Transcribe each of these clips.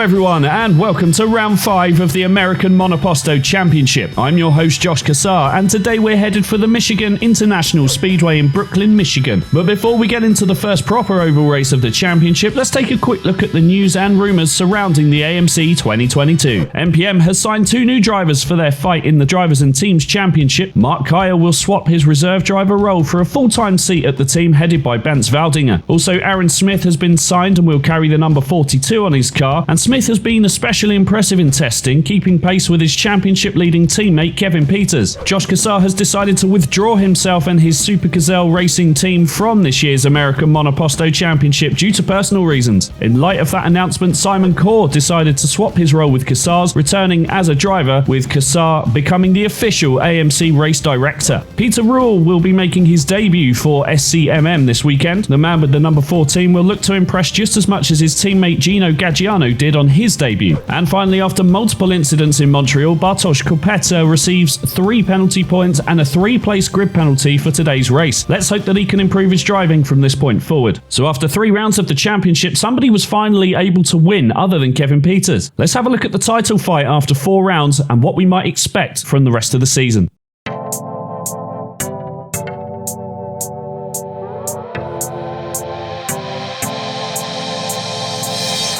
everyone, and welcome to round 5 of the American Monoposto Championship. I'm your host Josh Kassar, and today we're headed for the Michigan International Speedway in Brooklyn, Michigan. But before we get into the first proper oval race of the championship, let's take a quick look at the news and rumours surrounding the AMC 2022. MPM has signed 2 new drivers for their fight in the Drivers and Teams Championship. Mark Kaya will swap his reserve driver role for a full-time seat at the team headed by Bence Valdinger. Also, Aaron Smith has been signed and will carry the number 42 on his car, and Smith has been especially impressive in testing, keeping pace with his championship-leading teammate Kevin Peters. Josh Kassar has decided to withdraw himself and his Super Gazelle racing team from this year's American Monoposto Championship due to personal reasons. In light of that announcement, Simon Kaur decided to swap his role with Kassar's, returning as a driver, with Kassar becoming the official AMC race director. Peter Ruhl will be making his debut for SCMM this weekend. The man with the number 14 will look to impress just as much as his teammate Gino Gaggiano did on his debut. And finally, after multiple incidents in Montreal, Bartosz Koepeta receives 3 penalty points and a 3-place grid penalty for today's race. Let's hope that he can improve his driving from this point forward. So after 3 rounds of the championship, somebody was finally able to win other than Kevin Peters. Let's have a look at the title fight after 4 rounds and what we might expect from the rest of the season.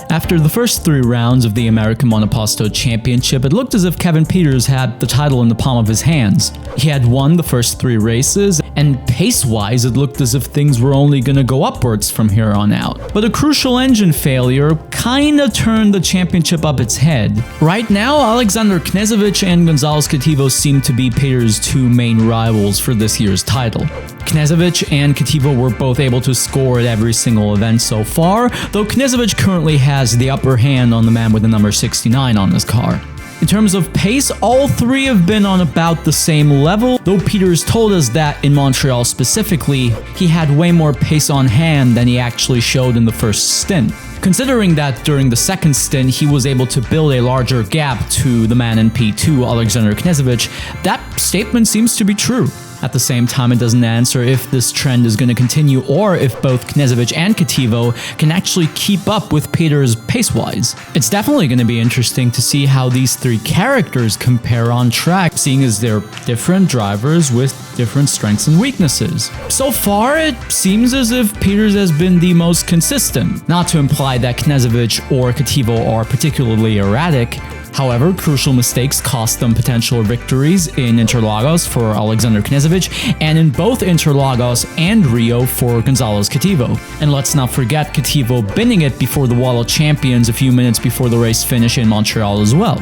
After the first 3 rounds of the American Monoposto Championship, it looked as if Kevin Peters had the title in the palm of his hands. He had won the first 3 races, and pace-wise it looked as if things were only gonna go upwards from here on out. But a crucial engine failure kinda turned the championship up its head. Right now, Alexander Knežević and Gonzalez Kativo seem to be Peters' 2 main rivals for this year's title. Knežević and Kativo were both able to score at every single event so far, though Knežević currently has the upper hand on the man with the number 69 on his car. In terms of pace, all 3 have been on about the same level, though Peters told us that in Montreal specifically, he had way more pace on hand than he actually showed in the first stint. Considering that during the second stint he was able to build a larger gap to the man in P2, Alexander Knežević, that statement seems to be true. At the same time, it doesn't answer if this trend is going to continue or if both Knežević and Kativo can actually keep up with Peters pace-wise. It's definitely going to be interesting to see how these 3 characters compare on track, seeing as they're different drivers with different strengths and weaknesses. So far, it seems as if Peters has been the most consistent, not to imply that Knežević or Kativo are particularly erratic. However, crucial mistakes cost them potential victories in Interlagos for Alexander Knežević and in both Interlagos and Rio for Gonzalez Kativo. And let's not forget Kativo binning it before the Wall of Champions a few minutes before the race finish in Montreal as well.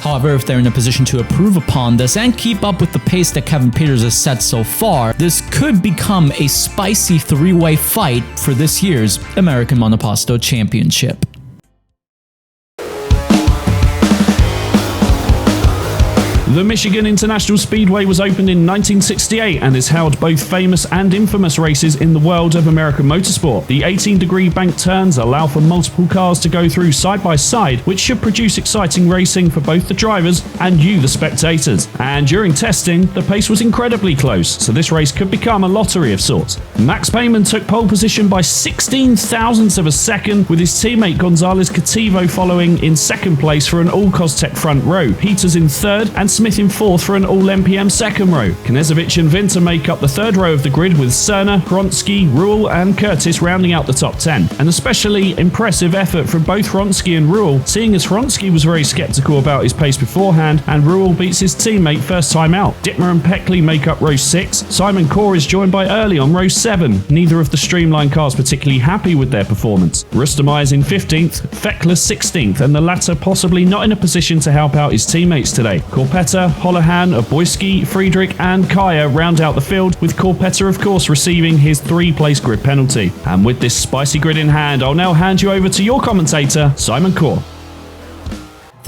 However, if they're in a position to improve upon this and keep up with the pace that Kevin Peters has set so far, this could become a spicy 3-way fight for this year's American Monoposto Championship. The Michigan International Speedway was opened in 1968 and has held both famous and infamous races in the world of American motorsport. The 18-degree bank turns allow for multiple cars to go through side by side, which should produce exciting racing for both the drivers and you, the spectators. And during testing, the pace was incredibly close, so this race could become a lottery of sorts. Max Payman took pole position by 16 thousandths of a second, with his teammate Gonzalez Kativo following in second place for an all-Costech front row, Peters in third, and Smith in 4th for an all-MPM second row. Knežević and Vinter make up the 3rd row of the grid, with Cerna, Hronsky, Ruhl and Curtis rounding out the top 10. An especially impressive effort from both Hronsky and Ruhl, seeing as Hronsky was very skeptical about his pace beforehand and Ruhl beats his teammate first time out. Dittmer and Peckley make up row 6. Simon Kaur is joined by Early on row 7. Neither of the Streamline cars particularly happy with their performance. Rustamay is in 15th, Feckler 16th, and the latter possibly not in a position to help out his teammates today. Koepeta, Holohan, Oboyski, Friedrich and Kaya round out the field, with Koepeta of course receiving his 3-place grid penalty. And with this spicy grid in hand, I'll now hand you over to your commentator, Simon Kaur.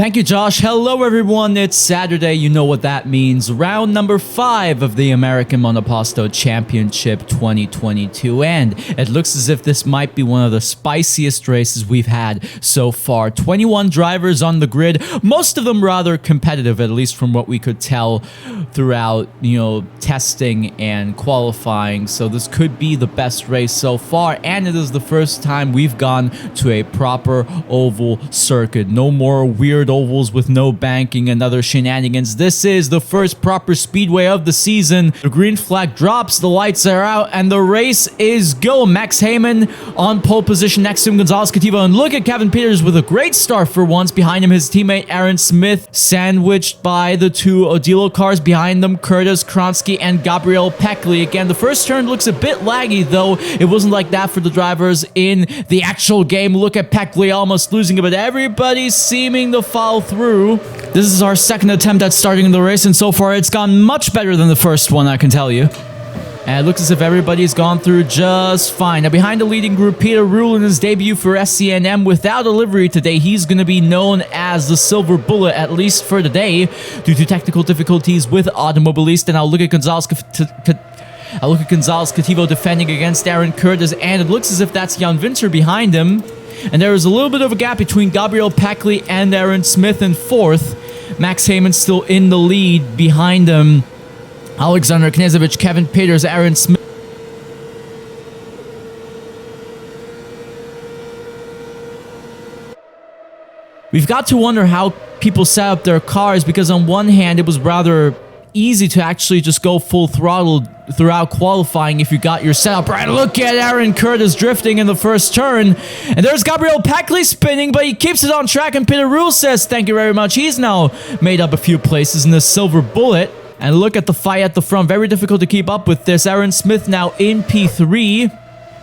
Thank you, Josh. Hello, everyone. It's Saturday. You know what that means. Round number 5 of the American Monoposto Championship 2022. And it looks as if this might be one of the spiciest races we've had so far. 21 drivers on the grid, most of them rather competitive, at least from what we could tell throughout, testing and qualifying. So this could be the best race so far. And it is the first time we've gone to a proper oval circuit. No more weird ovals with no banking and other shenanigans. This is the first proper speedway of the season. The green flag drops, the lights are out, and the race is go. Max Heyman on pole position next to him, Gonzalez Cativo, and look at Kevin Peters with a great start for once. Behind him, his teammate Aaron Smith, sandwiched by the two Odilo cars. Behind them, Curtis Kronsky and Gabriel Peckley. Again, the first turn looks a bit laggy, though. It wasn't like that for the drivers in the actual game. Look at Peckley almost losing it, but everybody's seeming to follow through. This is our second attempt at starting the race, and so far it's gone much better than the first one, I can tell you. And it looks as if everybody's gone through just fine. Now, behind the leading group, Peter Rule in his debut for SCNM without a livery today. He's going to be known as the Silver Bullet, at least for today, due to technical difficulties with Automobilista. And I'll look at Gonzalez Cativo defending against Aaron Curtis, and it looks as if that's Jan Winter behind him. And there is a little bit of a gap between Gabriel Peckley and Aaron Smith in fourth. Max Heyman still in the lead. Behind him, Alexander Knezovic, Kevin Peters, Aaron Smith. We've got to wonder how people set up their cars, because on one hand, it was rather easy to actually just go full throttle throughout qualifying if you got your setup right. Look at Aaron Curtis drifting in the first turn, and there's Gabriel Peckley spinning, but he keeps it on track, and Peter Rule says thank you very much. He's now made up a few places in the Silver Bullet. And look at the fight at the front. Very difficult to keep up with this. Aaron Smith now in P3.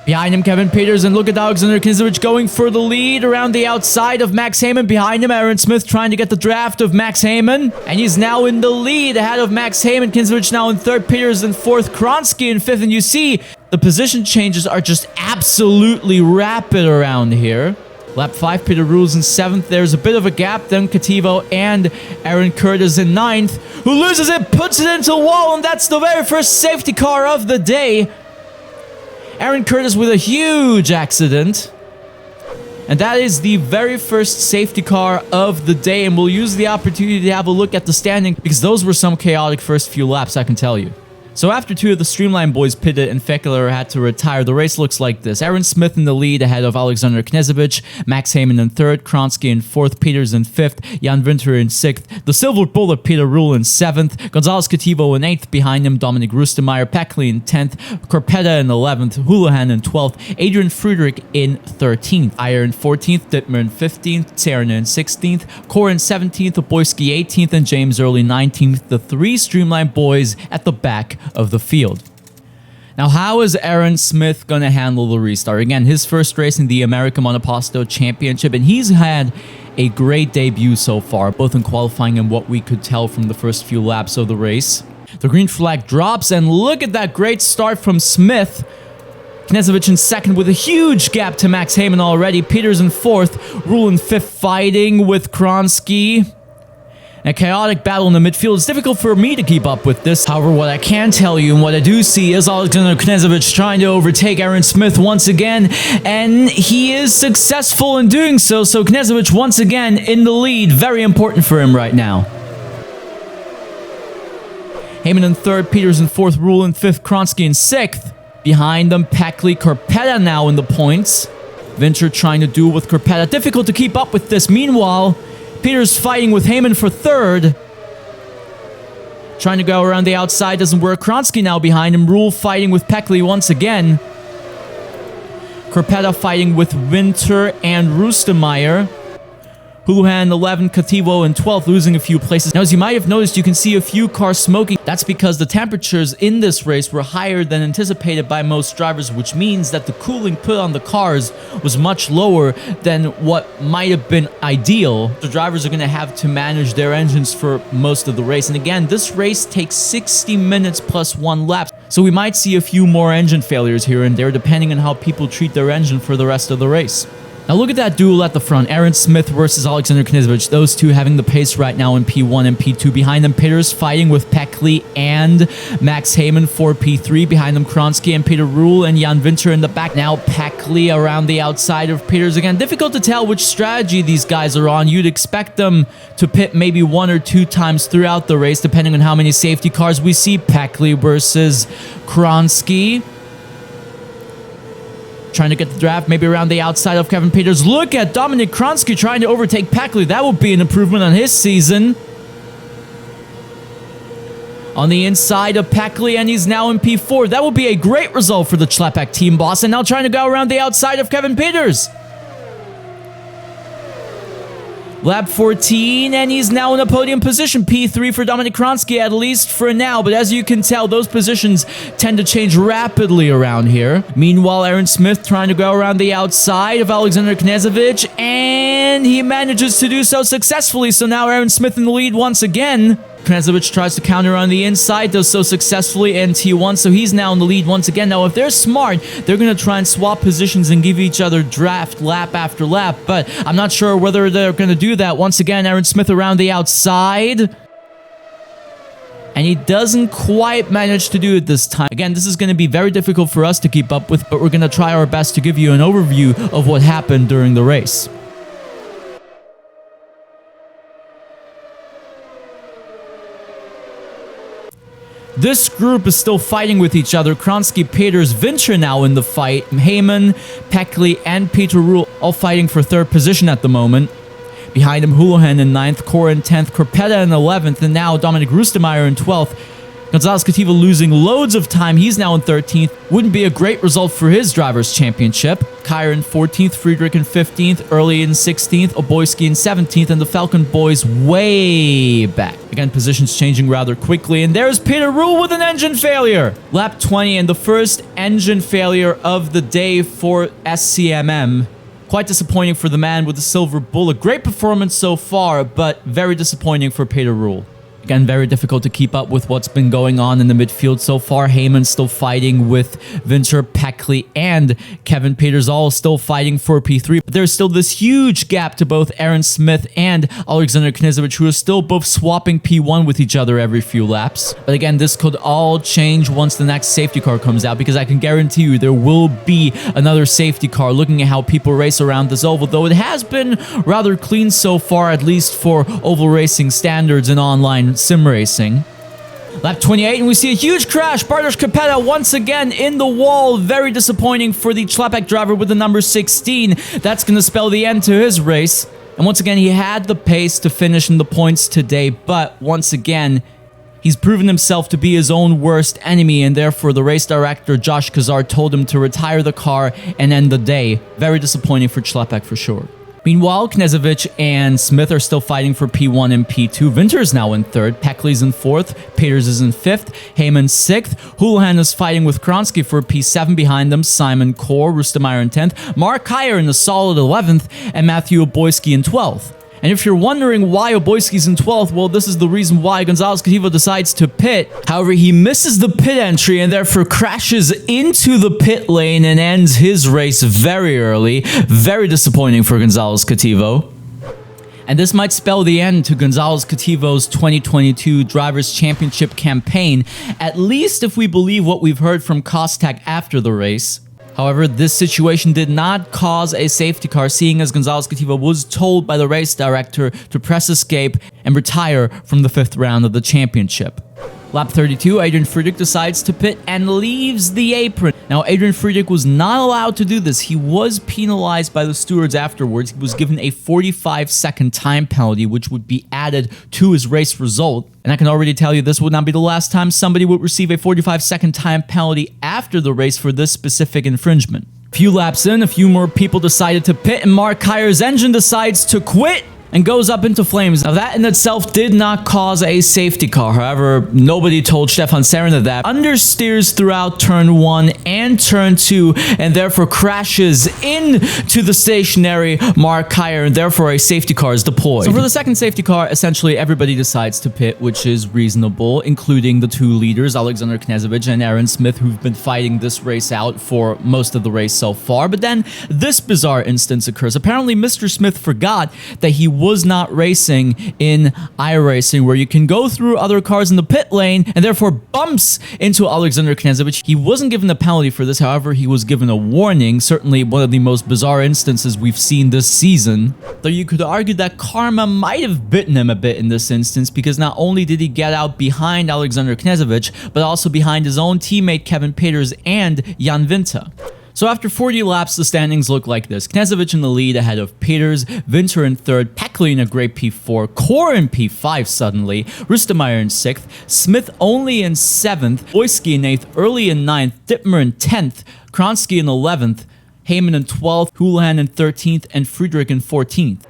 Behind him, Kevin Peters, and look at Alexander Knezovic going for the lead around the outside of Max Heyman. Behind him, Aaron Smith trying to get the draft of Max Heyman. And he's now in the lead ahead of Max Heyman. Knezovic now in third, Peters in fourth, Kronsky in fifth. And you see the position changes are just absolutely rapid around here. Lap 5, Peter Rule's in 7th. There's a bit of a gap. Then Cativo and Aaron Curtis in 9th. Who loses it, puts it into the wall, and that's the very first safety car of the day. Aaron Curtis with a huge accident. And that is the very first safety car of the day. And we'll use the opportunity to have a look at the standing, because those were some chaotic first few laps, I can tell you. So after two of the Streamline boys pitted and Fekler had to retire, the race looks like this. Aaron Smith in the lead ahead of Alexander Knezovic, Max Heyman in third, Kronsky in fourth, Peters in fifth, Jan Winter in sixth, the Silver Bullet Peter Rule in seventh, Gonzalez Cativo in eighth, behind him Dominic Rustemeyer, Peckley in 10th, Corpetta in 11th, Houlihan in 12th, Adrian Friedrich in 13th, Ayer in 14th, Dittmer in 15th, Serna in 16th, Core in 17th, Oboyski 18th, and James Early 19th, the three Streamline boys at the back of the field. Now, how is Aaron Smith going to handle the restart? Again, his first race in the American Monoposto Championship, and he's had a great debut so far, both in qualifying and what we could tell from the first few laps of the race. The green flag drops, and look at that great start from Smith. Knezovic in second with a huge gap to Max Heyman already. Peters in fourth, Rule in fifth, fighting with Kronsky. A chaotic battle in the midfield. It's difficult for me to keep up with this. However, what I can tell you and what I do see is Alexander Knezovic trying to overtake Aaron Smith once again, and he is successful in doing so. So Knezovic once again in the lead. Very important for him right now. Heyman in third, Peters in fourth, Rule in fifth, Kronsky in sixth. Behind them, Peckley, Corpetta now in the points. Winter trying to duel with Corpetta. Difficult to keep up with this. Meanwhile, Peters fighting with Heyman for third. Trying to go around the outside, doesn't work. Kronsky now behind him. Rule fighting with Peckley once again. Corpetta fighting with Winter and Rustemeyer. Houlihan 11, Cativo in 12th, losing a few places. Now, as you might have noticed, you can see a few cars smoking. That's because the temperatures in this race were higher than anticipated by most drivers, which means that the cooling put on the cars was much lower than what might have been ideal. The drivers are going to have to manage their engines for most of the race. And again, this race takes 60 minutes plus 1 lap. So we might see a few more engine failures here and there, depending on how people treat their engine for the rest of the race. Now look at that duel at the front. Aaron Smith versus Alexander Knežević. Those two having the pace right now in P1 and P2. Behind them, Peters fighting with Pekli and Max Heyman for P3. Behind them, Kronsky and Peter Rule and Jan Winter in the back. Now Pekli around the outside of Peters again. Difficult to tell which strategy these guys are on. You'd expect them to pit maybe 1 or 2 times throughout the race, depending on how many safety cars we see. Pekli versus Kronsky. Trying to get the draft maybe around the outside of Kevin Peters. Look at Dominic Kronsky trying to overtake Pekli. That would be an improvement on his season. On the inside of Pekli, and he's now in P4. That would be a great result for the Schleppek team boss. And now trying to go around the outside of Kevin Peters. Lap 14, and he's now in a podium position. P3 for Dominic Kronsky, at least for now. But as you can tell, those positions tend to change rapidly around here. Meanwhile, Aaron Smith trying to go around the outside of Alexander Knežević, and he manages to do so successfully. So now Aaron Smith in the lead once again. Knežević tries to counter on the inside, does so successfully in T1, so he's now in the lead once again. Now, if they're smart, they're going to try and swap positions and give each other draft lap after lap, but I'm not sure whether they're going to do that. Once again, Aaron Smith around the outside, and he doesn't quite manage to do it this time. Again, this is going to be very difficult for us to keep up with, but we're going to try our best to give you an overview of what happened during the race. This group is still fighting with each other. Kronsky, Peters, Winter now in the fight. Heyman, Pekli, and Peter Rule all fighting for 3rd position at the moment. Behind him, Houlihan in 9th, Cora in 10th, Corpetta in 11th, and now Dominic Rustemeyer in 12th. Gonzalez Cativa losing loads of time. He's now in 13th. Wouldn't be a great result for his Drivers' Championship. Kyer in 14th, Friedrich in 15th, Early in 16th, Oboyski in 17th, and the Falcon boys way back. Again, positions changing rather quickly, and there's Peter Rule with an engine failure. Lap 20, and the first engine failure of the day for SCMM. Quite disappointing for the man with the silver bullet. Great performance so far, but very disappointing for Peter Rule. Again, very difficult to keep up with what's been going on in the midfield so far. Heyman still fighting with Winter, Pekli, and Kevin Peters all still fighting for P3. But there's still this huge gap to both Aaron Smith and Alexander Knežević, who are still both swapping P1 with each other every few laps. But again, this could all change once the next safety car comes out, because I can guarantee you there will be another safety car looking at how people race around this oval, though it has been rather clean so far, at least for oval racing standards and online sim racing. Lap 28, and we see a huge crash. Bartosz Kopeta once again in the wall. Very disappointing for the Schleppek driver with the number 16. That's going to spell the end to his race. And once again, he had the pace to finish in the points today, but once again, he's proven himself to be his own worst enemy, and therefore the race director, Josh Kazar, told him to retire the car and end the day. Very disappointing for Schleppek for sure. Meanwhile, Knežević and Smith are still fighting for P1 and P2. Winter is now in 3rd, Pekli's in 4th, Peters is in 5th, Heyman 6th, Houlihan is fighting with Kronsky for P7. Behind them, Simon Kor, Rustemeyer in 10th, Mark Kyer in a solid 11th, and Matthew Oboyski in 12th. And if you're wondering why Oboyski's in 12th, well, this is the reason why Gonzalez Cativa decides to pit. However, he misses the pit entry and therefore crashes into the pit lane and ends his race very early. Very disappointing for Gonzalez Cativo. And this might spell the end to Gonzalez Cativo's 2022 Drivers' Championship campaign, at least if we believe what we've heard from Kostak after the race. However, this situation did not cause a safety car, seeing as Gonzalez Cativa was told by the race director to press escape and retire from the 5th round of the championship. Lap 32, Adrian Friedrich decides to pit and leaves the apron. Now, Adrian Friedrich was not allowed to do this. He was penalized by the stewards afterwards. He was given a 45-second time penalty, which would be added to his race result. And I can already tell you this would not be the last time somebody would receive a 45-second time penalty after the race for this specific infringement. A few laps in, a few more people decided to pit, and Mark Kyer's engine decides to quit. and goes up into flames. Now that in itself did not cause a safety car. However, nobody told Stefan Serena that. Understeers throughout turn 1 and turn 2 and therefore crashes into the stationary Mark Kyer, and therefore a safety car is deployed. So for the second safety car, essentially everybody decides to pit, which is reasonable, including the two leaders, Alexander Knežević and Aaron Smith, who've been fighting this race out for most of the race so far. But then this bizarre instance occurs. Apparently, Mr. Smith forgot that he was not racing in iRacing, where you can go through other cars in the pit lane, and therefore bumps into Alexander Knežević. He wasn't given a penalty for this, however, he was given a warning. Certainly one of the most bizarre instances we've seen this season. Though you could argue that karma might have bitten him a bit in this instance, because not only did he get out behind Alexander Knežević, but also behind his own teammate Kevin Peters and Jan Winter. So after 40 laps, the standings look like this. Knežević in the lead ahead of Peters, Winter in third, Peckley in a great P4, Kor in P5 suddenly, Rustemeyer in 6th, Smith only in 7th, Boyski in 8th, Early in 9th, Dittmer in 10th, Kronsky in 11th, Heyman in 12th, Houlihan in 13th, and Friedrich in 14th.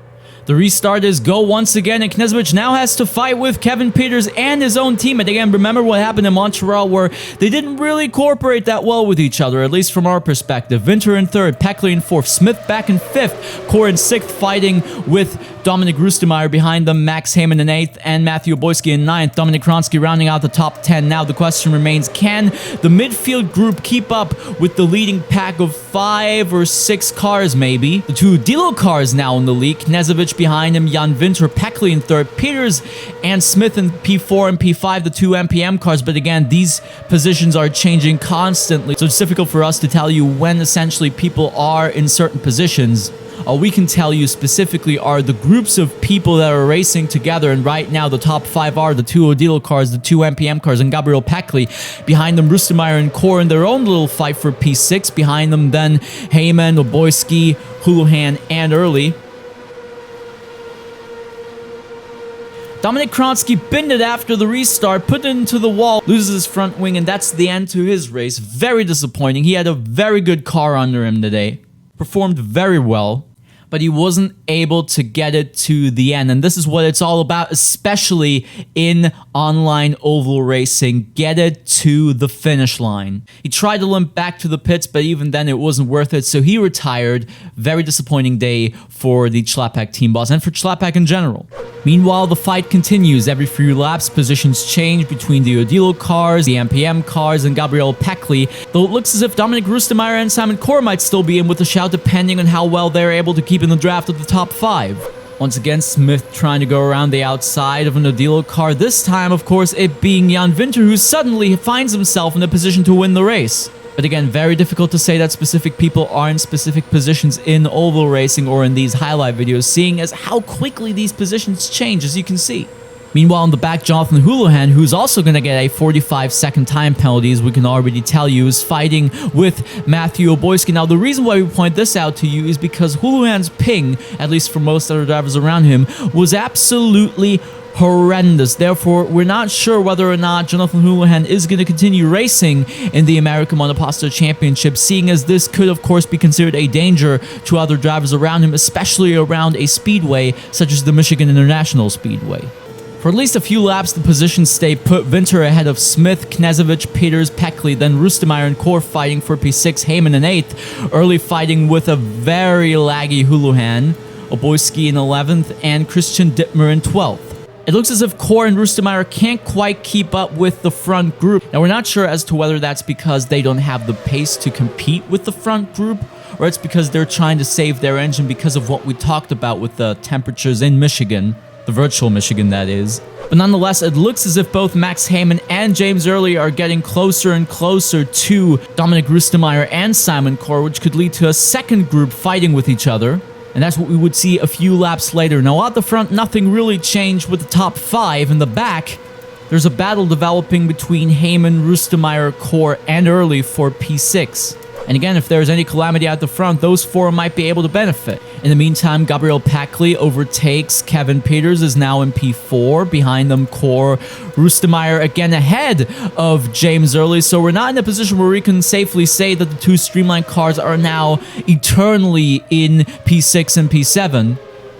The restart is go once again, and Knežević now has to fight with Kevin Peters and his own teammate. Again, remember what happened in Montreal, where they didn't really cooperate that well with each other, at least from our perspective. Winter in third, Peckley in fourth, Smith back in fifth, Kor in sixth, fighting with Dominic Rustemeyer behind them, Max Heyman in 8th, and Matthew Boyski in 9th. Dominic Kronsky rounding out the top 10. Now the question remains, can the midfield group keep up with the leading pack of 5 or 6 cars maybe? The two Dilo cars now in the lead, Knežević behind him, Jan Winter, Peckley in third, Peters and Smith in P4 and P5, the two MPM cars. But again, these positions are changing constantly, so it's difficult for us to tell you when essentially people are in certain positions. All we can tell you specifically are the groups of people that are racing together, and right now the top 5 are the two Odilo cars, the two MPM cars, and Gabriel Peckley. Behind them, Rustemeyer and Kor in their own little fight for P6. Behind them then, Heyman, Oboyski, Houlihan, and Early. Dominic Kronsky binned it after the restart, put it into the wall, loses his front wing, and that's the end to his race. Very disappointing. He had a very good car under him today. Performed very well, but he wasn't able to get it to the end. And this is what it's all about, especially in online oval racing. Get it to the finish line. He tried to limp back to the pits, but even then it wasn't worth it, so he retired. Very disappointing day for the Chlapak team boss and for Chlapak in general. Meanwhile, the fight continues. Every few laps, positions change between the Odilo cars, the MPM cars, and Gabriel Peckley, though it looks as if Dominic Rustemeyer and Simon Kor might still be in with a shout, depending on how well they're able to keep in the draft of the top 5. Once again, Smith trying to go around the outside of an Odilo car, this time, of course, it being Jan Winter, who suddenly finds himself in a position to win the race. But again, very difficult to say that specific people are in specific positions in oval racing or in these highlight videos, seeing as how quickly these positions change, as you can see. Meanwhile, in the back, Jonathan Houlihan, who's also going to get a 45-second time penalty, as we can already tell you, is fighting with Matthew Oboyski. Now, the reason why we point this out to you is because Houlihan's ping, at least for most other drivers around him, was absolutely horrendous. Therefore, we're not sure whether or not Jonathan Houlihan is going to continue racing in the American Monoposto Championship, seeing as this could, of course, be considered a danger to other drivers around him, especially around a speedway such as the Michigan International Speedway. For at least a few laps, the positions stay put. Winter ahead of Smith, Knežević, Peters, Peckley, then Rustemeyer and Kor fighting for P6, Heyman in 8th, Early fighting with a very laggy Houlihan, Oboyski in 11th, and Christian Dittmer in 12th. It looks as if Kor and Rustemeyer can't quite keep up with the front group. Now, we're not sure as to whether that's because they don't have the pace to compete with the front group, or it's because they're trying to save their engine because of what we talked about with the temperatures in Michigan. The virtual Michigan, that is. But nonetheless, it looks as if both Max Heyman and James Early are getting closer and closer to Dominic Rustemeyer and Simon Kor, which could lead to a second group fighting with each other. And that's what we would see a few laps later. Now, out the front, nothing really changed with the top 5. In the back, there's a battle developing between Heyman, Rustemeyer, Kor, and Early for P6. And again, if there's any calamity at the front, those 4 might be able to benefit. In the meantime, Gabriel Peckley overtakes Kevin Peters, is now in P4. Behind them, Kor, Rustemeyer again ahead of James Early. So we're not in a position where we can safely say that the two Streamline cars are now eternally in P6 and P7.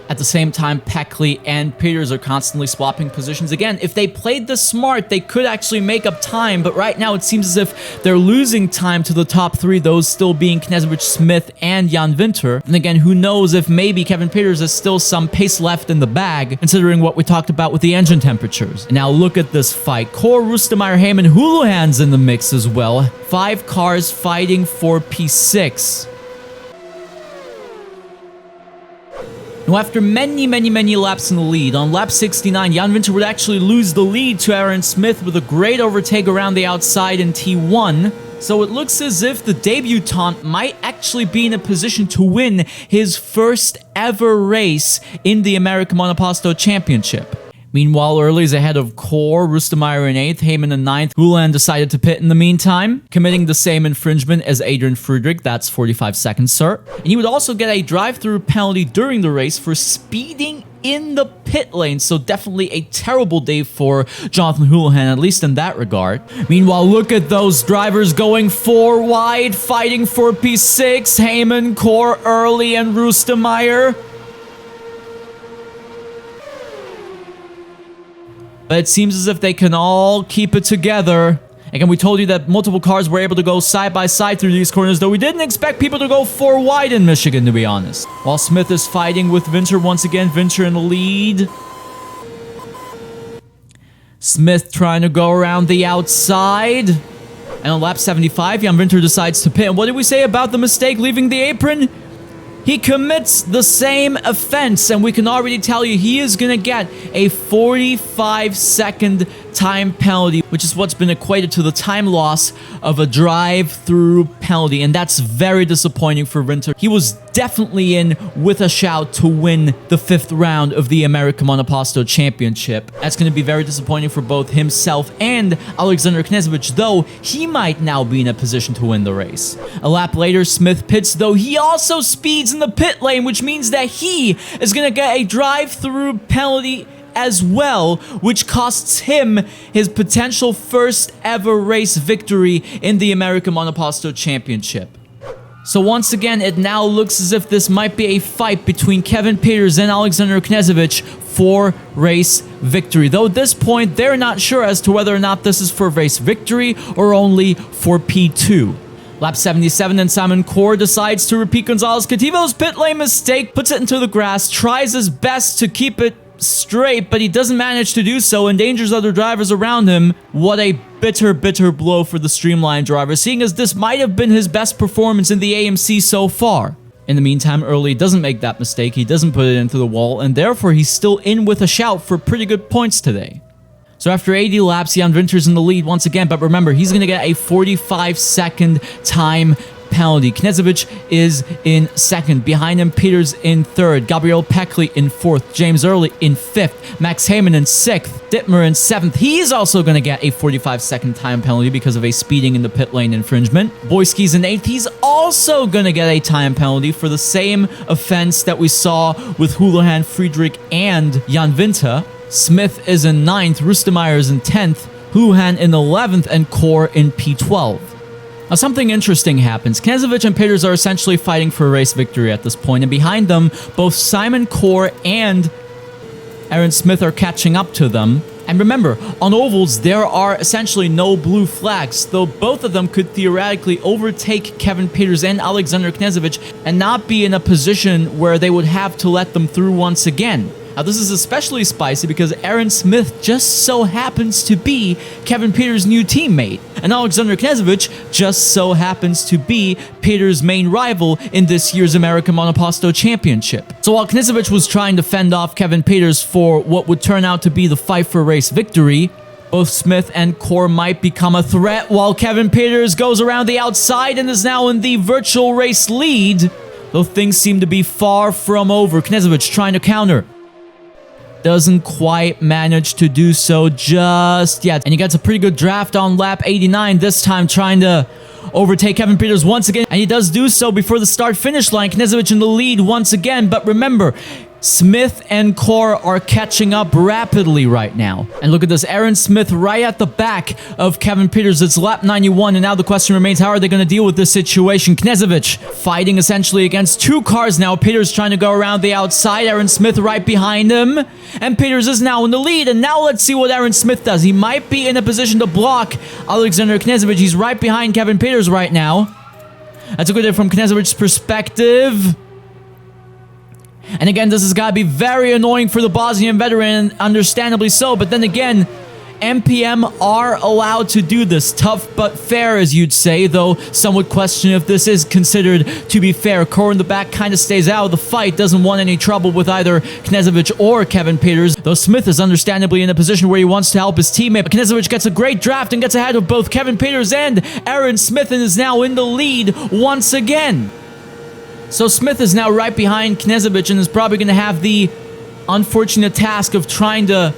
At the same time, Peckley and Peters are constantly swapping positions. Again, if they played this smart, they could actually make up time, but right now it seems as if they're losing time to the top three, those still being Knežević, Smith, and Jan Winter. And again, who knows if maybe Kevin Peters has still some pace left in the bag, considering what we talked about with the engine temperatures. And now look at this fight. Kor, Rustemeyer, Heyman, Houlihan's in the mix as well. 5 cars fighting for P6. Now, after many laps in the lead, on lap 69, Jan Winter would actually lose the lead to Aaron Smith with a great overtake around the outside in T1. So it looks as if the debutant might actually be in a position to win his first ever race in the American Monoposto Championship. Meanwhile, Early's ahead of Kor, Rustemeyer in 8th, Heyman in 9th. Houlihan decided to pit in the meantime, committing the same infringement as Adrian Friedrich. That's 45 seconds, sir. And he would also get a drive-through penalty during the race for speeding in the pit lane. So definitely a terrible day for Jonathan Houlihan, at least in that regard. Meanwhile, look at those drivers going 4 wide, fighting for P6. Heyman, Kor, Early, and Rustemeyer. But it seems as if they can all keep it together. Again, we told you that multiple cars were able to go side by side through these corners, though we didn't expect people to go 4 wide in Michigan, to be honest. While Smith is fighting with Winter once again, Winter in the lead. Smith trying to go around the outside. And on lap 75, Jan Winter decides to pit. And what did we say about the mistake leaving the apron? He commits the same offense, and we can already tell you he is going to get a 45-second time penalty, which is what's been equated to the time loss of a drive-through penalty, and that's very disappointing for Winter. He was definitely in with a shout to win the 5th round of the American Monoposto Championship. That's going to be very disappointing for both himself and Alexander Knežević, though he might now be in a position to win the race. A lap later, Smith pits, though he also speeds in the pit lane, which means that he is going to get a drive-through penalty as well, which costs him his potential first ever race victory in the American Monoposto Championship. So once again, it now looks as if this might be a fight between Kevin Peters and Alexander Knežević for race victory. Though at this point, they're not sure as to whether or not this is for race victory or only for P2. Lap 77, and Simon Kor decides to repeat Gonzalez Cativo's pit lane mistake, puts it into the grass, tries his best to keep it straight, but he doesn't manage to do so, endangers other drivers around him. What a bitter blow for the Streamline driver, seeing as this might have been his best performance in the AMC so far. In the meantime, Early doesn't make that mistake, he doesn't put it into the wall, and therefore he's still in with a shout for pretty good points today. So after 80 laps, Jan Winter's in the lead once again, but remember, he's going to get a 45-second time penalty. Knežević is in 2nd. Behind him, Peters in 3rd. Gabriel Peckley in 4th. James Early in 5th. Max Heyman in 6th. Dittmer in 7th. He's also going to get a 45-second time penalty because of a speeding in the pit lane infringement. Boyski's in 8th. He's also going to get a time penalty for the same offense that we saw with Houlihan, Friedrich, and Jan Winter. Smith is in 9th. Rustemeyer is in 10th. Houlihan in 11th. And Kor in P12. Now, something interesting happens. Knežević and Peters are essentially fighting for a race victory at this point, and behind them, both Simon Kor and Aaron Smith are catching up to them. And remember, on ovals, there are essentially no blue flags, though both of them could theoretically overtake Kevin Peters and Alexander Knežević and not be in a position where they would have to let them through once again. Now, this is especially spicy because Aaron Smith just so happens to be Kevin Peters' new teammate, and Alexander Knežević just so happens to be Peters' main rival in this year's American Monoposto Championship. So while Knežević was trying to fend off Kevin Peters for what would turn out to be the fight for race victory, both Smith and Kor might become a threat while Kevin Peters goes around the outside and is now in the virtual race lead. Though things seem to be far from over. Knežević trying to counter. Doesn't quite manage to do so just yet. And he gets a pretty good draft on lap 89, this time trying to overtake Kevin Peters once again. And he does do so before the start-finish line. Knežević in the lead once again. But remember, Smith and Core are catching up rapidly right now. And look at this, Aaron Smith right at the back of Kevin Peters. It's lap 91, and now the question remains, how are they going to deal with this situation? Knežević fighting essentially against two cars now. Peters trying to go around the outside, Aaron Smith right behind him. And Peters is now in the lead, and now let's see what Aaron Smith does. He might be in a position to block Alexander Knežević. He's right behind Kevin Peters right now. That's a good day from Knežević's perspective. And again, this has got to be very annoying for the Bosnian veteran, understandably so. But then again, MPM are allowed to do this. Tough but fair, as you'd say, though some would question if this is considered to be fair. Core in the back kind of stays out of the fight, doesn't want any trouble with either Knežević or Kevin Peters, though Smith is understandably in a position where he wants to help his teammate. But Knežević gets a great draft and gets ahead of both Kevin Peters and Aaron Smith and is now in the lead once again. So Smith is now right behind Knežević and is probably going to have the unfortunate task of trying to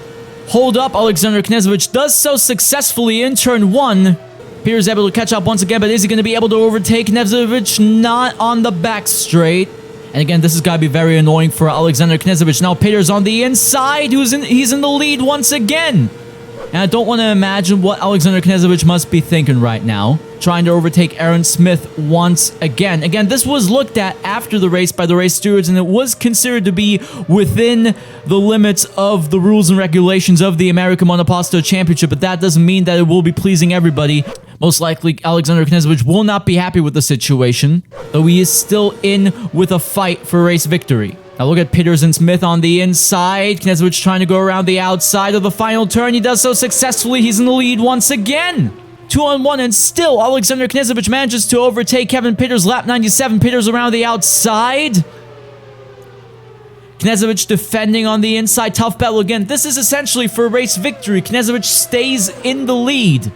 hold up Alexander Knežević. Does so successfully in turn 1. Peters able to catch up once again, but is he going to be able to overtake Knežević? Not on the back straight. And again, this has got to be very annoying for Alexander Knežević. Now Peters on the inside, he's in the lead once again. And I don't want to imagine what Alexander Knežević must be thinking right now, trying to overtake Aaron Smith once again. Again, this was looked at after the race by the race stewards, and it was considered to be within the limits of the rules and regulations of the American Monoposto Championship, but that doesn't mean that it will be pleasing everybody. Most likely, Alexander Knežević will not be happy with the situation, though he is still in with a fight for race victory. Now look at Peters and Smith on the inside. Knežević trying to go around the outside of the final turn. He does so successfully. He's in the lead once again. 2-on-1, and still Alexander Knežević manages to overtake Kevin Peters. Lap 97, Peters around the outside. Knežević defending on the inside. Tough battle again. This is essentially for race victory. Knežević stays in the lead.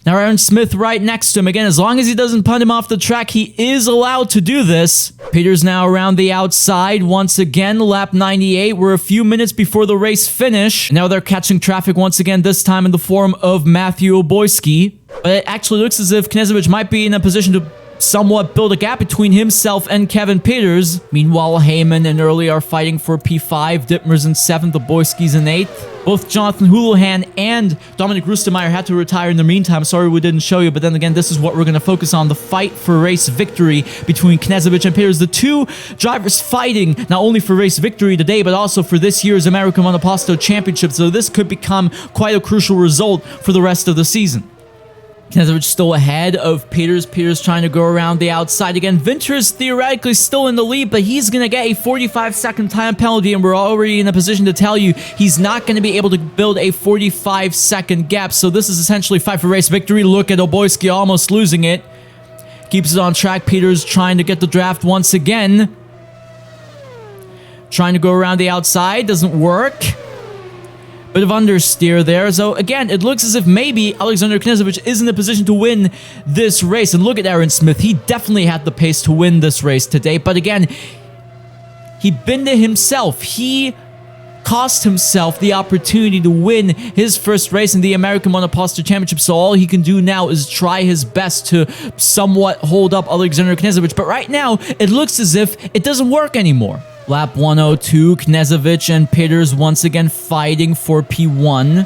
Now Aaron Smith right next to him. Again, as long as he doesn't punt him off the track, he is allowed to do this. Peters now around the outside once again. Lap 98. We're a few minutes before the race finish. Now they're catching traffic once again, this time in the form of Matthew Obojski. But it actually looks as if Knežević might be in a position to somewhat build a gap between himself and Kevin Peters. Meanwhile, Heyman and Early are fighting for P5. Dittmer's in 7th, Obojski's in 8th. Both Jonathan Houlihan and Dominic Rustemeyer had to retire in the meantime. Sorry we didn't show you, but then again, this is what we're going to focus on. The fight for race victory between Knežević and Peters. The two drivers fighting not only for race victory today, but also for this year's American Monoposto Championship. So this could become quite a crucial result for the rest of the season. Knežević still ahead of Peters. Peters trying to go around the outside again. Vinter is theoretically still in the lead, but he's going to get a 45-second time penalty, and we're already in a position to tell you he's not going to be able to build a 45-second gap. So this is essentially fight for race victory. Look at Obojski almost losing it. Keeps it on track. Peters trying to get the draft once again. Trying to go around the outside. Doesn't work. Bit of understeer there. So again, it looks as if maybe Alexander Knežević is in a position to win this race. And look at Aaron Smith. He definitely had the pace to win this race today. But again, he binned it himself. He cost himself the opportunity to win his first race in the American Monoposto Championship. So all he can do now is try his best to somewhat hold up Alexander Knežević. But right now, it looks as if it doesn't work anymore. Lap 102, Knežević and Peters once again fighting for P1.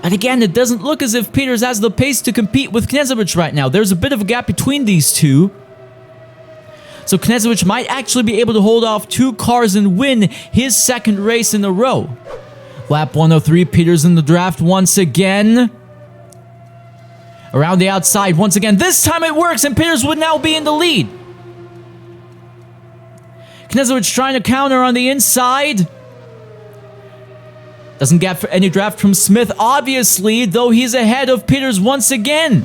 And again, it doesn't look as if Peters has the pace to compete with Knežević right now. There's a bit of a gap between these two. So Knežević might actually be able to hold off two cars and win his second race in a row. Lap 103, Peters in the draft once again. Around the outside once again. This time it works, and Peters would now be in the lead. Knežević trying to counter on the inside. Doesn't get any draft from Smith, obviously, though he's ahead of Peters once again.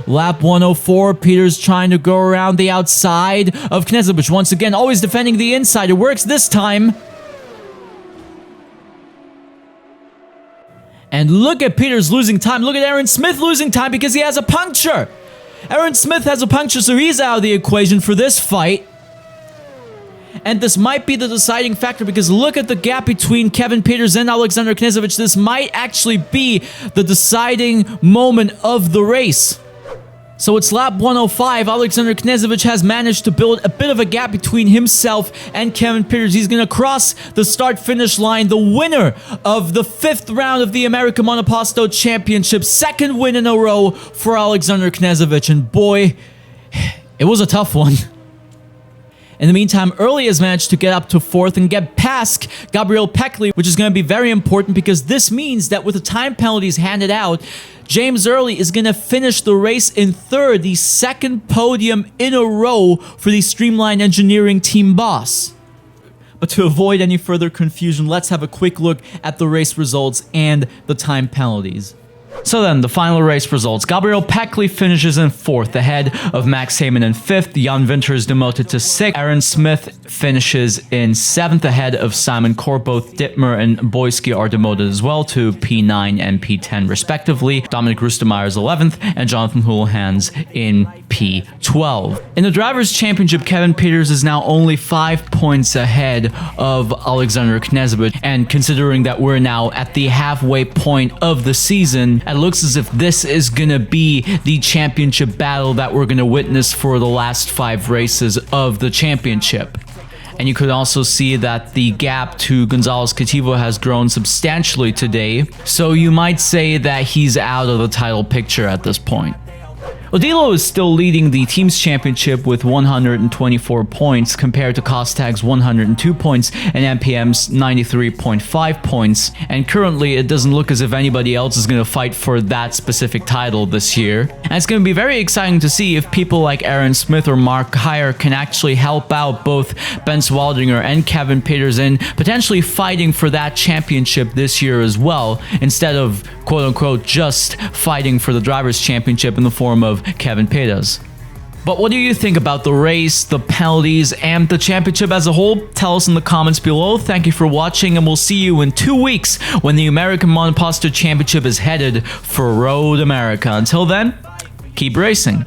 Lap 104, Peters trying to go around the outside of Knežević once again, always defending the inside. It works this time. And look at Peters losing time. Look at Aaron Smith losing time because he has a puncture. Aaron Smith has a puncture, so he's out of the equation for this fight. And this might be the deciding factor because look at the gap between Kevin Peters and Alexander Knežević. This might actually be the deciding moment of the race. So it's lap 105. Alexander Knežević has managed to build a bit of a gap between himself and Kevin Peters. He's going to cross the start-finish line. The winner of the 5th round of the American Monoposto Championship. 2nd win in a row for Alexander Knežević. And boy, it was a tough one. In the meantime, Early has managed to get up to 4th and get past Gabriel Peckley, which is going to be very important because this means that with the time penalties handed out, James Early is going to finish the race in 3rd, the 2nd podium in a row for the Streamline Engineering team boss. But to avoid any further confusion, let's have a quick look at the race results and the time penalties. So then, the final race results. Gabriel Peckley finishes in 4th, ahead of Max Heyman in 5th. Jan Winter is demoted to 6th. Aaron Smith finishes in 7th, ahead of Simon Core. Both Dittmer and Boyski are demoted as well to P9 and P10 respectively. Dominic Rustemeyer is 11th, and Jonathan Houlihan's in P12. In the Drivers' Championship, Kevin Peters is now only 5 points ahead of Alexander Knežević. And considering that we're now at the halfway point of the season, it looks as if this is gonna be the championship battle that we're gonna witness for the last 5 races of the championship. And you could also see that the gap to Gonzalez Cativo has grown substantially today, so you might say that he's out of the title picture at this point. Odilo is still leading the team's championship with 124 points compared to Kostag's 102 points and MPM's 93.5 points, and currently it doesn't look as if anybody else is going to fight for that specific title this year. And it's going to be very exciting to see if people like Aaron Smith or Mark Heyer can actually help out both Ben Swaldinger and Kevin Peters in potentially fighting for that championship this year as well, instead of quote-unquote just fighting for the Drivers' Championship in the form of Kevin Peters. But what do you think about the race, the penalties, and the championship as a whole? Tell us in the comments below. Thank you for watching, and we'll see you in 2 weeks when the American Monoposto Championship is headed for Road America. Until then, keep racing.